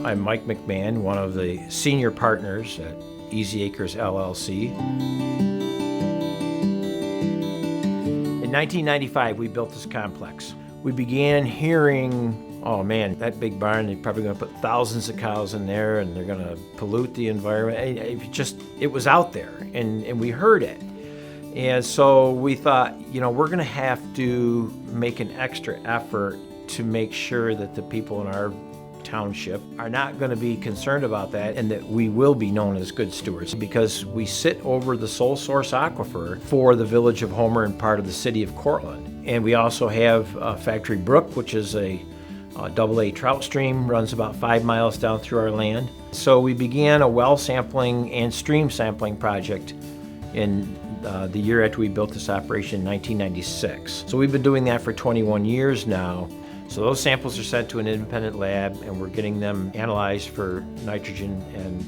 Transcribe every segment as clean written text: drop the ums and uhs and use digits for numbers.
I'm Mike McMahon, one of the senior partners at Easy Acres LLC. In 1995, we built this complex. We began hearing, oh man, that big barn, they're probably going to put thousands of cows in there and they're going to pollute the environment. It was out there, and we heard it. And so we thought, we're going to have to make an extra effort to make sure that the people in our township are not going to be concerned about that, and that we will be known as good stewards, because we sit over the sole source aquifer for the village of Homer and part of the city of Cortland. And we also have Factory Brook, which is a AA trout stream, runs about 5 miles down through our land. So we began a well sampling and stream sampling project in the year after we built this operation in 1996. So we've been doing that for 21 years now. So those samples are sent to an independent lab, and we're getting them analyzed for nitrogen and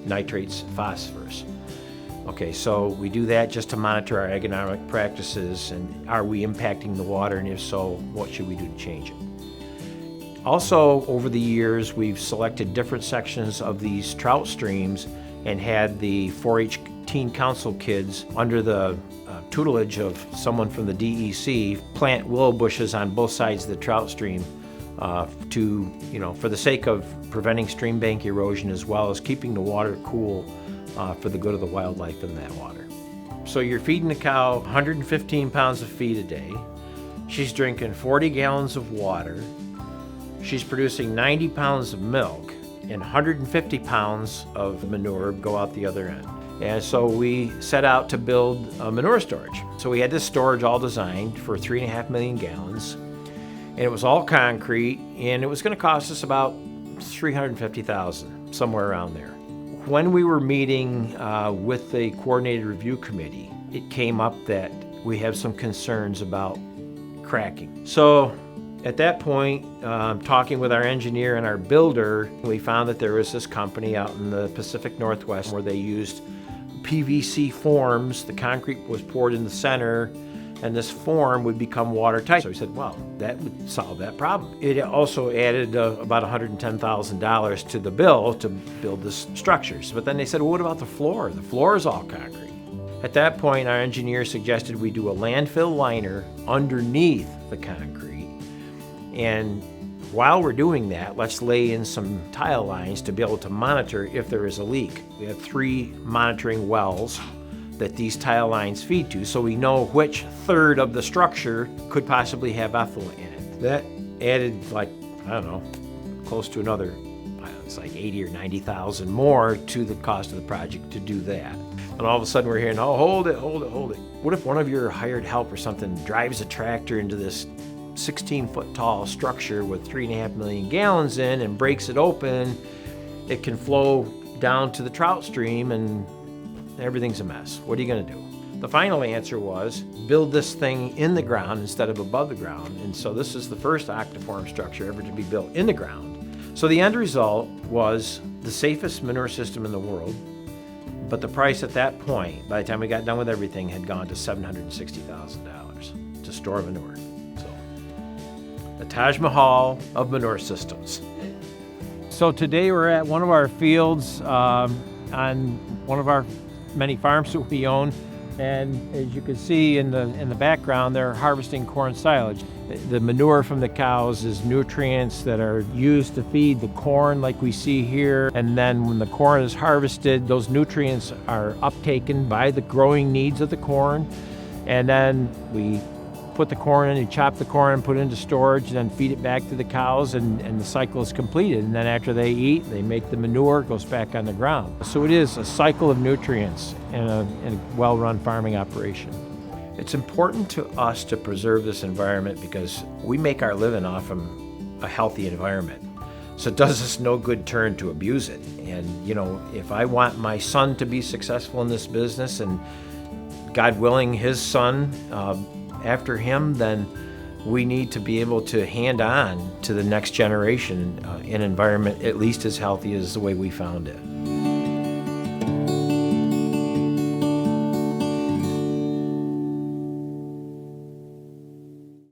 nitrates, phosphorus. Okay, so we do that just to monitor our agronomic practices, and are we impacting the water, and if so, what should we do to change it? Also, over the years, we've selected different sections of these trout streams and had the 4-H Teen Council kids, under the tutelage of someone from the DEC, plant willow bushes on both sides of the trout stream for the sake of preventing stream bank erosion, as well as keeping the water cool for the good of the wildlife in that water. So you're feeding the cow 115 pounds of feed a day. She's drinking 40 gallons of water. She's producing 90 pounds of milk, and 150 pounds of manure go out the other end. And so we set out to build a manure storage. So we had this storage all designed for 3.5 million gallons, and it was all concrete, and it was going to cost us about $350,000, somewhere around there. When we were meeting with the coordinated review committee, it came up that we have some concerns about cracking. So at that point, talking with our engineer and our builder, we found that there was this company out in the Pacific Northwest where they used PVC forms. The concrete was poured in the center, and this form would become watertight. So we said, well, that would solve that problem. It also added about $110,000 to the bill to build this structures. But then they said, well, what about the floor? The floor is all concrete. At that point, our engineer suggested we do a landfill liner underneath the concrete. And while we're doing that, let's lay in some tile lines to be able to monitor if there is a leak. We have 3 monitoring wells that these tile lines feed to, so we know which third of the structure could possibly have effluent in it. That added close to another, it's like 80 or 90,000 more to the cost of the project to do that. And all of a sudden we're hearing, oh, hold it. What if one of your hired help or something drives a tractor into this 16-foot tall structure with 3.5 million gallons in and breaks it open? It can flow down to the trout stream and everything's a mess. What are you going to do? The final answer was build this thing in the ground instead of above the ground. And so this is the first octiform structure ever to be built in the ground. So the end result was the safest manure system in the world. But the price at that point, by the time we got done with everything, had gone to $760,000 to store manure. The Taj Mahal of manure systems. So today we're at one of our fields on one of our many farms that we own, and as you can see in the background, they're harvesting corn silage. The manure from the cows is nutrients that are used to feed the corn like we see here, and then when the corn is harvested, those nutrients are uptaken by the growing needs of the corn, and then we put the corn in, you chop the corn and put it into storage, and then feed it back to the cows, and the cycle is completed. And then after they eat, they make the manure, goes back on the ground. So it is a cycle of nutrients in a well-run farming operation. It's important to us to preserve this environment because we make our living off from a healthy environment. So it does us no good turn to abuse it. And if I want my son to be successful in this business, and God willing, his son after him, then we need to be able to hand on to the next generation an environment at least as healthy as the way we found it.